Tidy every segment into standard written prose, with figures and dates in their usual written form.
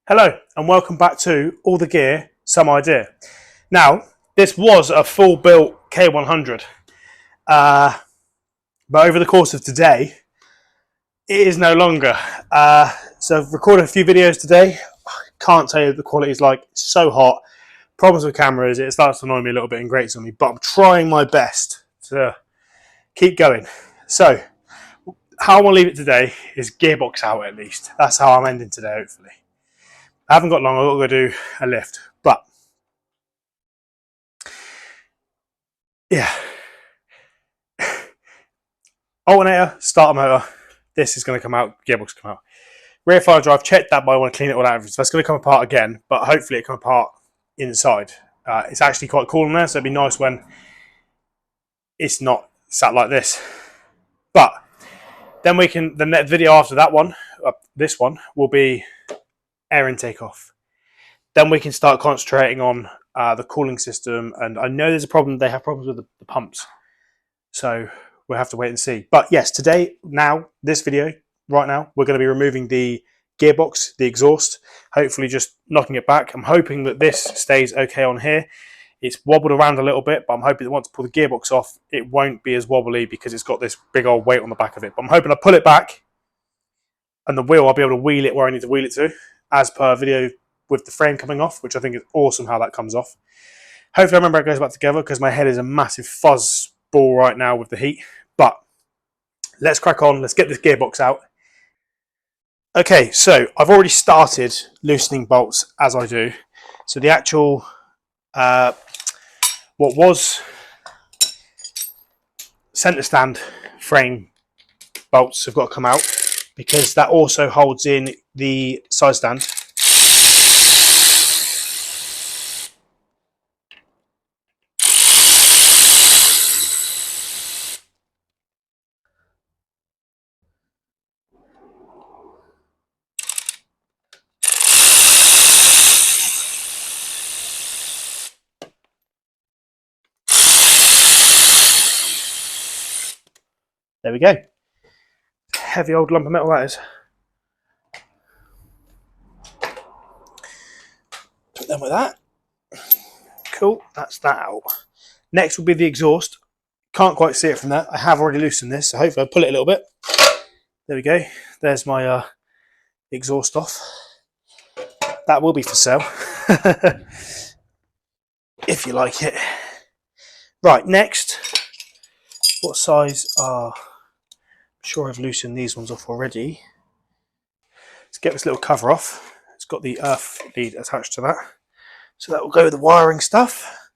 Hello and welcome back to All the Gear, Some Idea. Now, this was a full built K100, but over the course of today, it is no longer. So I've recorded a few videos today. Can't tell you what the quality is like. It's so hot. Problems with cameras, it starts to annoy me a little bit and grates on me, but I'm trying my best to keep going. So, how I want to leave it today is Gearbox out at least. That's how I'm ending today, hopefully. I haven't got long, I've got to go do a lift, but yeah. Alternator, starter motor, this is going to come out, gearbox come out. Rear fire drive, checked that, but I want to clean it all out. So that's going to come apart again, but hopefully it come apart inside. It's actually quite cool in there, so it'd be nice when it's not sat like this. But then we can, the next video after that one, this one, will be air intake off. Then we can start concentrating on the cooling system, and I know there's a problem, they have problems with the pumps. So we'll have to wait and see. But yes, today, now, this video, right now, we're going to be removing the gearbox, the exhaust, hopefully just knocking it back. I'm hoping that this stays okay on here. It's wobbled around a little bit, but I'm hoping that once I pull the gearbox off, it won't be as wobbly because it's got this big old weight on the back of it. But I'm hoping I pull it back, and the wheel, I'll be able to wheel it where I need to wheel it to, as per video with the frame coming off, which I think is awesome how that comes off. Hopefully I remember how it goes back together because my head is a massive fuzz ball right now with the heat. But let's crack on. Let's get this gearbox out. Okay, so I've already started loosening bolts as I do. So the actual, what was center stand frame bolts have got to come out because that also holds in the side stand. There we go. Heavy old lump of metal that is. Put them with that. Cool, that's that out. Next will be the exhaust. Can't quite see it from that. I have already loosened this, so hopefully I'll pull it a little bit. There we go. There's my exhaust off. That will be for sale. If you like it. Right, next. What size are... I'm sure I've loosened these ones off already. Let's get this little cover off. It's got the earth lead attached to that. So that will go with the wiring stuff.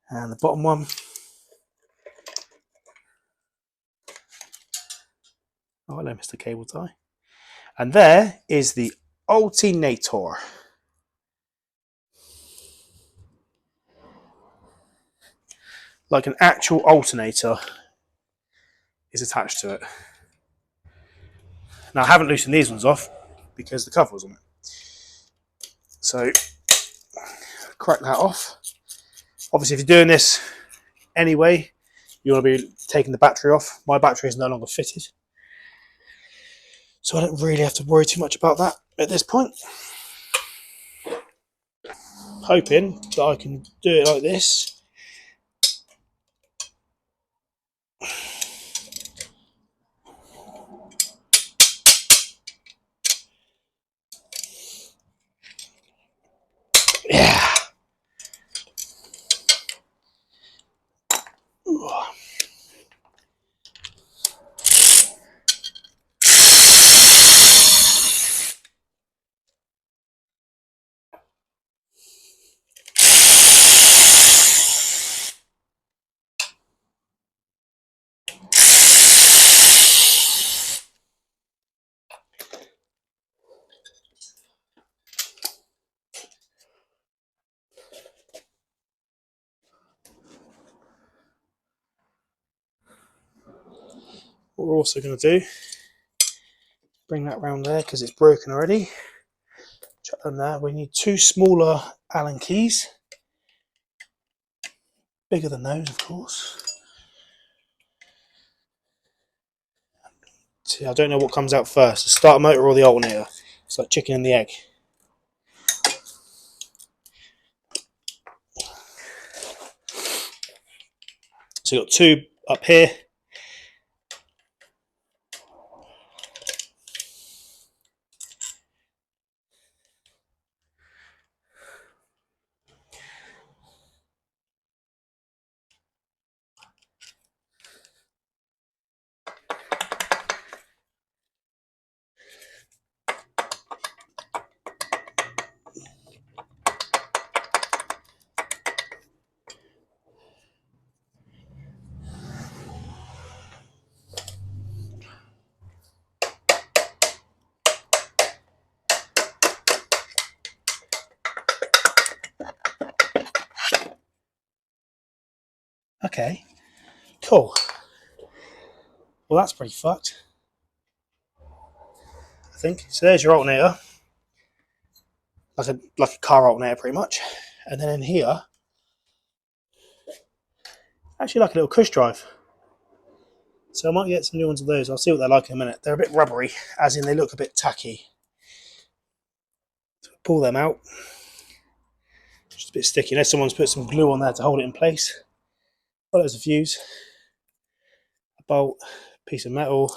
And the bottom one. Oh, hello, Mr. Cable Tie. And there is the Alternator. Like an actual alternator is attached to it. Now I haven't loosened these ones off because the cover was on it. So crack that off. Obviously if you're doing this anyway, you want to be taking the battery off. My battery is no longer fitted. So I don't really have to worry too much about that at this point. Hoping that I can do it like this. Yeah. What we're also going to do, bring that round there because it's broken already. Chuck them there. We need two smaller Allen keys, bigger than those, of course. See, I don't know what comes out first, the starter motor or the alternator. It's like chicken and the egg. So you've got two up here. Okay, cool. Well, that's pretty fucked, I think. So there's your alternator, like a car alternator, pretty much. And then in here, actually like a little cush drive. So I might get some new ones of those. I'll see what they're like in a minute. They're a bit rubbery, as in they look a bit tacky. So pull them out. Just a bit sticky. Unless someone's put some glue on there to hold it in place. Well, there's a fuse, a bolt, a piece of metal.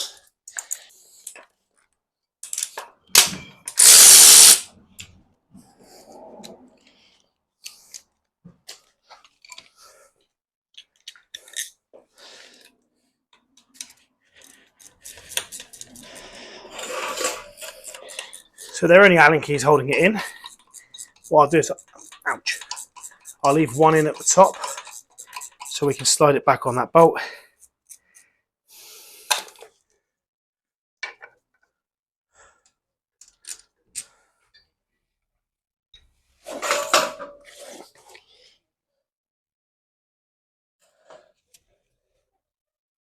So they're only Allen keys holding it in. What I'll do is, ouch, I'll leave one in at the top so we can slide it back on that bolt.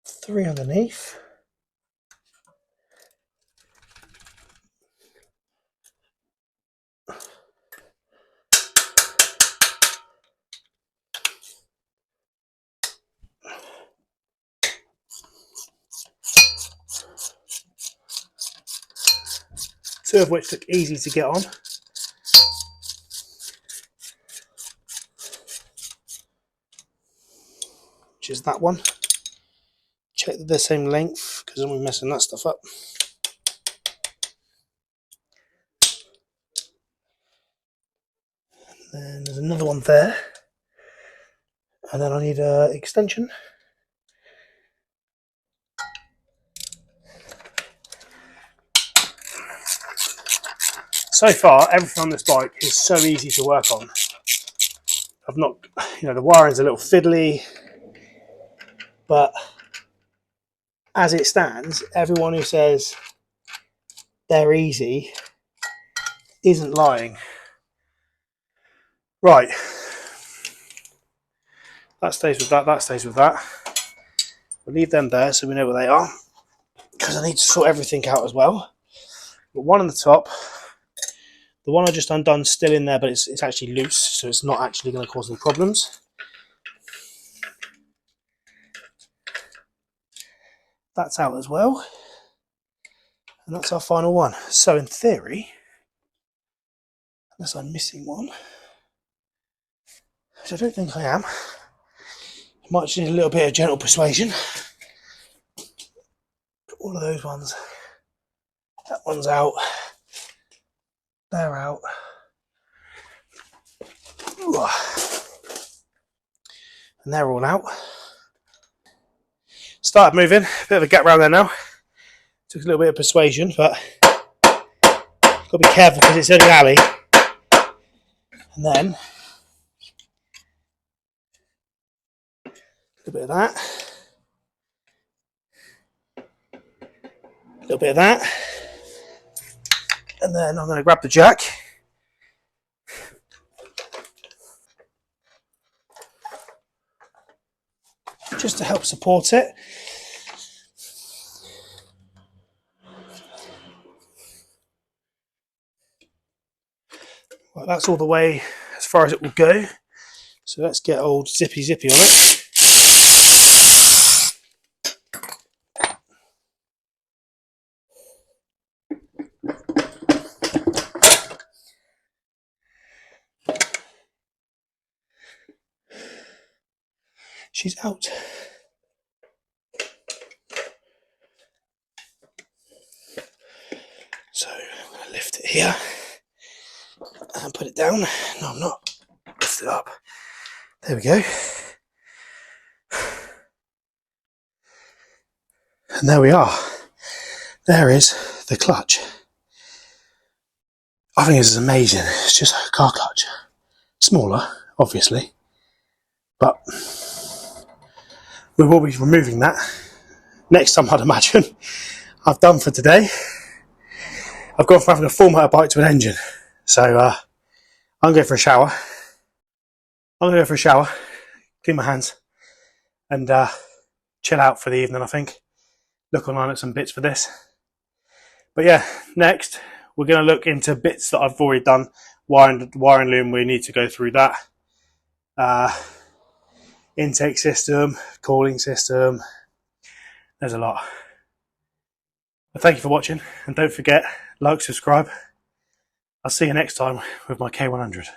Three underneath. Two of which look easy to get on. Which is that one. Check that they're the same length, because then we're messing that stuff up. Then there's another one there. And then I need an extension. So far, everything on this bike is so easy to work on. I've not, the wiring's a little fiddly, but as it stands, everyone who says they're easy isn't lying. Right. That stays with that, that stays with that. We'll leave them there so we know where they are, because I need to sort everything out as well. But one on the top, the one I just undone still in there, but it's actually loose, so it's not actually going to cause any problems. That's out as well. And that's our final one. So in theory, unless I'm missing one, which I don't think I am, I might just need a little bit of gentle persuasion. Put all of those ones. That one's out. They're out. And they're all out. Started moving. Bit of a gap around there now. Took a little bit of persuasion, but got to be careful because it's only alley. And then a little bit of that. A little bit of that. And then I'm going to grab the jack. Just to help support it. Well, that's all the way as far as it will go. So let's get old zippy on it. She's out. here and put it down. No, I'm not. Lift it up. There we go. And there we are. There is the clutch. I think this is amazing. It's just a car clutch. Smaller, obviously. But we will be removing that next time, I'd imagine. I've done for today. I've gone from having a full motorbike to an engine. So I'm going for a shower. Clean my hands, and chill out for the evening, I think. Look online at some bits for this. But yeah, next we're going to look into bits that I've already done. Wiring loom, we need to go through that. Intake system, cooling system. There's a lot. But thank you for watching, and don't forget, like, subscribe. I'll see you next time with my K100.